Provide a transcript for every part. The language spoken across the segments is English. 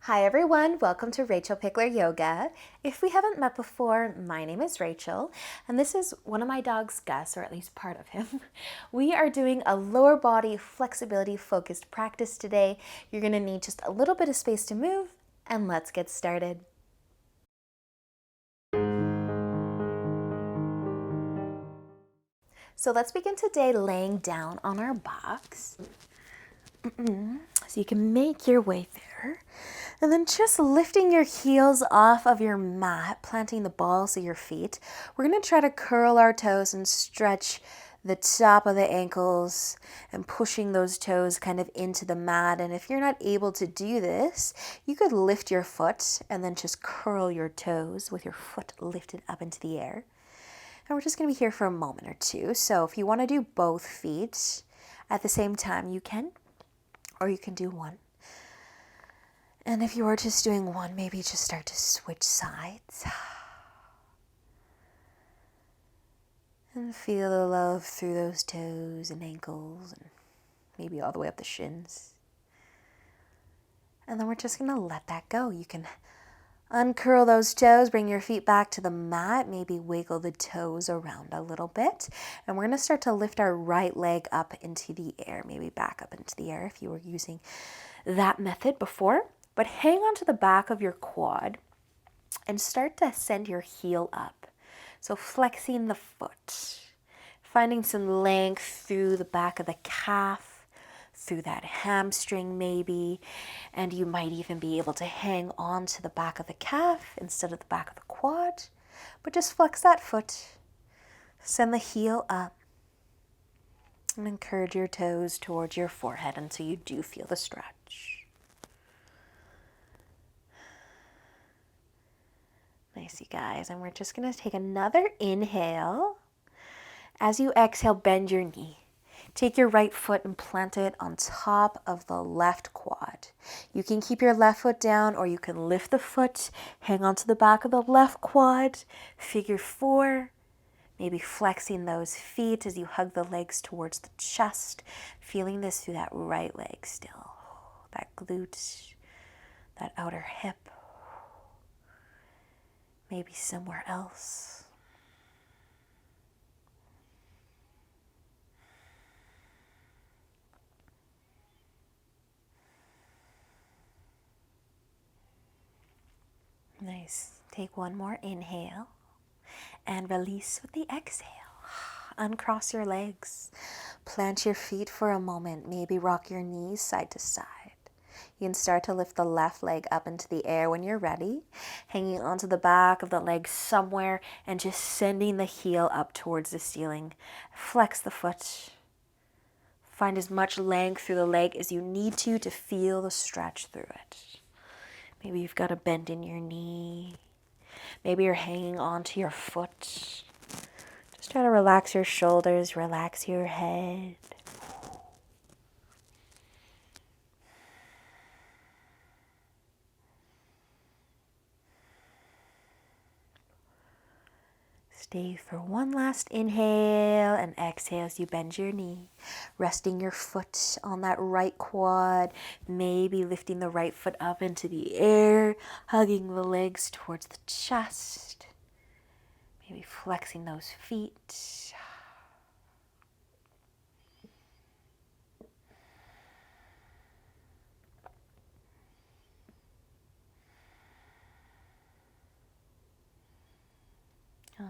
Hi everyone, welcome to Rachel Pichler Yoga. If we haven't met before, my name is Rachel, and this is one of my dog's Gus, or at least part of him. We are doing a lower body flexibility focused practice today. You're going to need just a little bit of space to move, and let's get started. So let's begin today laying down on our backs. So you can make your way there. And then just lifting your heels off of your mat, planting the balls of your feet. We're going to try to curl our toes and stretch the top of the ankles and pushing those toes kind of into the mat. And if you're not able to do this, you could lift your foot and then just curl your toes with your foot lifted up into the air. And we're just going to be here for a moment or two. So if you want to do both feet at the same time, you can, or you can do one. And if you are just doing one, maybe just start to switch sides. And feel the love through those toes and ankles and maybe all the way up the shins. And then we're just going to let that go. You can uncurl those toes, bring your feet back to the mat, maybe wiggle the toes around a little bit. And we're going to start to lift our right leg up into the air, maybe back up into the air if you were using that method before. But hang onto the back of your quad and start to send your heel up. So flexing the foot, finding some length through the back of the calf, through that hamstring maybe, and you might even be able to hang on to the back of the calf instead of the back of the quad, but just flex that foot, send the heel up, and encourage your toes towards your forehead until you do feel the stretch. Nice, you guys. And we're just going to take another inhale. As you exhale, bend your knee. Take your right foot and plant it on top of the left quad. You can keep your left foot down or you can lift the foot, hang on to the back of the left quad, figure four, maybe flexing those feet as you hug the legs towards the chest, feeling this through that right leg still, that glute, that outer hip. Maybe somewhere else. Nice. Take one more inhale and release with the exhale. Uncross your legs. Plant your feet for a moment. Maybe rock your knees side to side. You can start to lift the left leg up into the air when you're ready, hanging onto the back of the leg somewhere and just sending the heel up towards the ceiling. Flex the foot. Find as much length through the leg as you need to feel the stretch through it. Maybe you've got a bend in your knee. Maybe you're hanging onto your foot. Just try to relax your shoulders, relax your head. Stay for one last inhale and exhale as you bend your knee, resting your foot on that right quad, maybe lifting the right foot up into the air, hugging the legs towards the chest, maybe flexing those feet.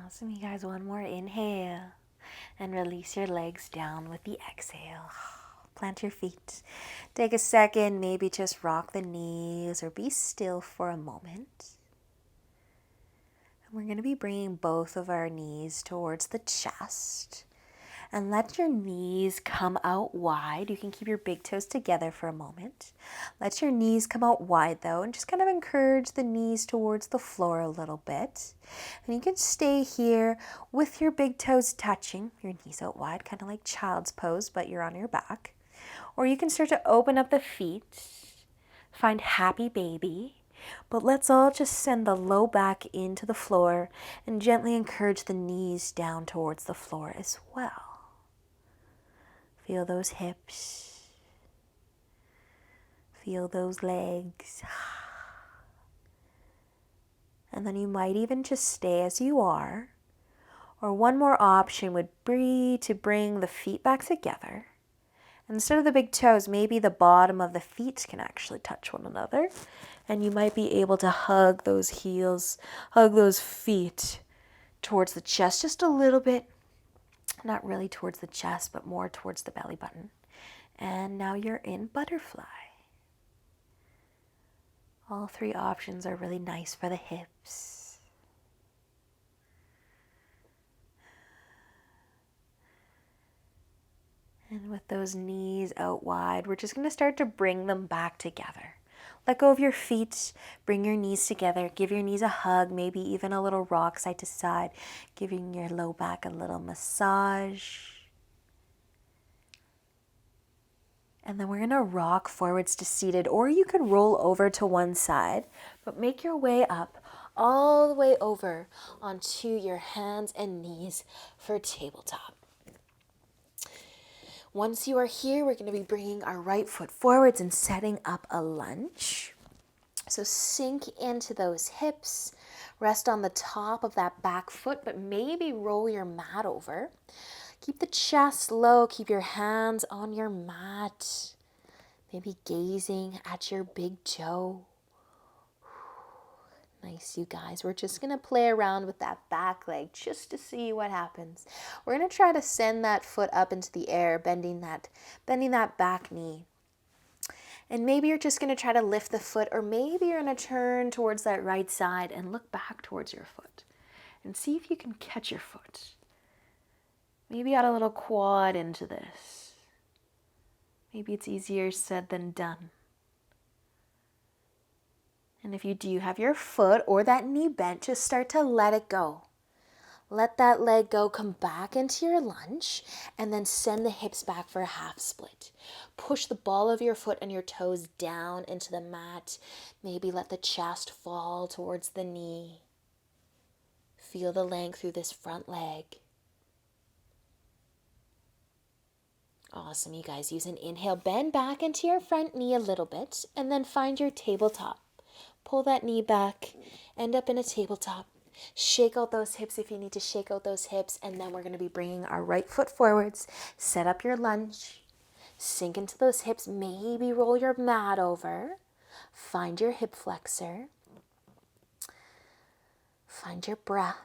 Awesome, you guys. One more inhale and release your legs down with the exhale. Plant your feet. Take a second, maybe just rock the knees or be still for a moment. And we're going to be bringing both of our knees towards the chest. And let your knees come out wide. You can keep your big toes together for a moment. Let your knees come out wide though, and just kind of encourage the knees towards the floor a little bit. And you can stay here with your big toes touching, your knees out wide, kind of like child's pose, but you're on your back. Or you can start to open up the feet, find happy baby. But let's all just send the low back into the floor and gently encourage the knees down towards the floor as well. Feel those hips. Feel those legs. And then you might even just stay as you are. Or one more option would be to bring the feet back together. Instead of the big toes, maybe the bottom of the feet can actually touch one another. And you might be able to hug those heels, hug those feet towards the chest just a little bit. Not really towards the chest, but more towards the belly button. And now you're in butterfly. All three options are really nice for the hips. And with those knees out wide, we're just going to start to bring them back together. Let go of your feet, bring your knees together, give your knees a hug, maybe even a little rock side to side, giving your low back a little massage. And then we're going to rock forwards to seated, or you could roll over to one side, but make your way up all the way over onto your hands and knees for tabletop. Once you are here, we're going to be bringing our right foot forwards and setting up a lunge. So sink into those hips, rest on the top of that back foot, but maybe roll your mat over. Keep the chest low, keep your hands on your mat, maybe gazing at your big toe. Nice, you guys. We're just going to play around with that back leg just to see what happens. We're going to try to send that foot up into the air, bending that back knee. And maybe you're just going to try to lift the foot, or maybe you're going to turn towards that right side and look back towards your foot and see if you can catch your foot. Maybe add a little quad into this. Maybe it's easier said than done. And if you do have your foot or that knee bent, just start to let it go. Let that leg go, come back into your lunge, and then send the hips back for a half split. Push the ball of your foot and your toes down into the mat. Maybe let the chest fall towards the knee. Feel the length through this front leg. Awesome, you guys. Use an inhale, bend back into your front knee a little bit, and then find your tabletop. Pull that knee back, end up in a tabletop. Shake out those hips if you need to shake out those hips, and then we're going to be bringing our right foot forwards. Set up your lunge. Sink into those hips, maybe roll your mat over. Find your hip flexor. Find your breath.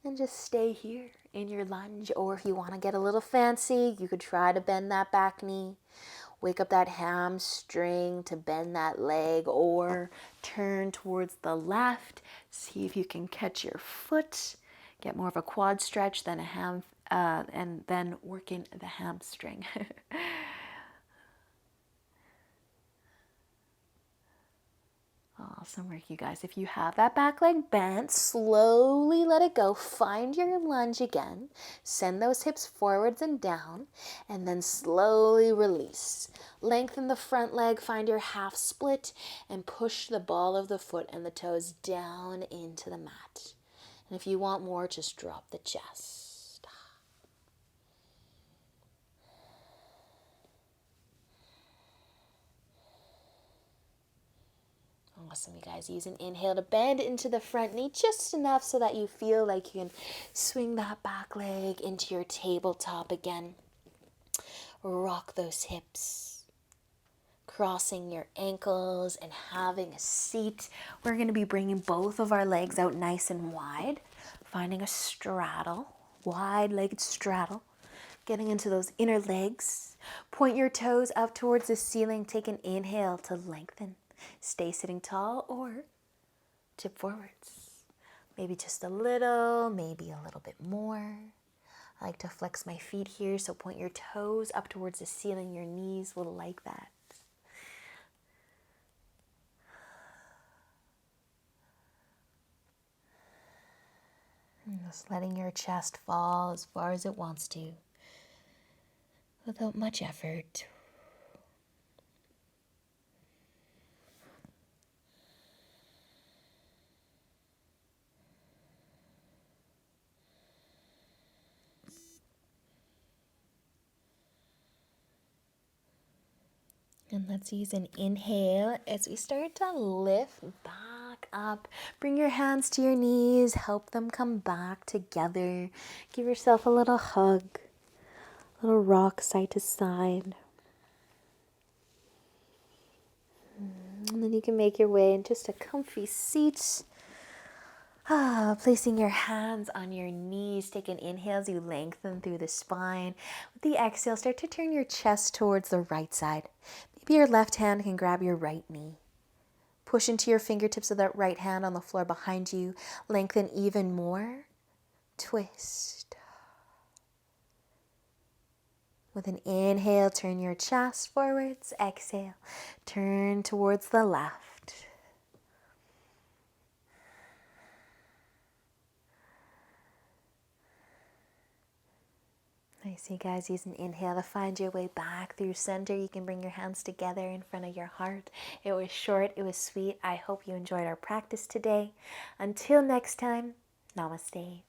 And just stay here in your lunge. Or if you want to get a little fancy, you could try to bend that back knee. Wake up that hamstring to bend that leg, or turn towards the left. See if you can catch your foot. Get more of a quad stretch than and then working the hamstring. Awesome work, you guys. If you have that back leg bent, slowly let it go. Find your lunge again. Send those hips forwards and down, and then slowly release. Lengthen the front leg, find your half split, and push the ball of the foot and the toes down into the mat. And if you want more, just drop the chest. Awesome, you guys. Use an inhale to bend into the front knee just enough so that you feel like you can swing that back leg into your tabletop again. Rock those hips. Crossing your ankles and having a seat. We're going to be bringing both of our legs out nice and wide. Finding a straddle, wide-legged straddle. Getting into those inner legs. Point your toes up towards the ceiling. Take an inhale to lengthen. Stay sitting tall or tip forwards. Maybe just a little, maybe a little bit more. I like to flex my feet here, so point your toes up towards the ceiling. Your knees will like that. And just letting your chest fall as far as it wants to, without much effort. And let's use an inhale as we start to lift back up. Bring your hands to your knees, help them come back together. Give yourself a little hug, a little rock side to side. And then you can make your way in just a comfy seat. Placing your hands on your knees. Take an inhale as you lengthen through the spine. With the exhale, start to turn your chest towards the right side. Maybe your left hand can grab your right knee. Push into your fingertips of that right hand on the floor behind you. Lengthen even more. Twist. With an inhale, turn your chest forwards. Exhale, turn towards the left. Nice, you guys. Use an inhale to find your way back through center. You can bring your hands together in front of your heart. It was short, it was sweet. I hope you enjoyed our practice today. Until next time, namaste.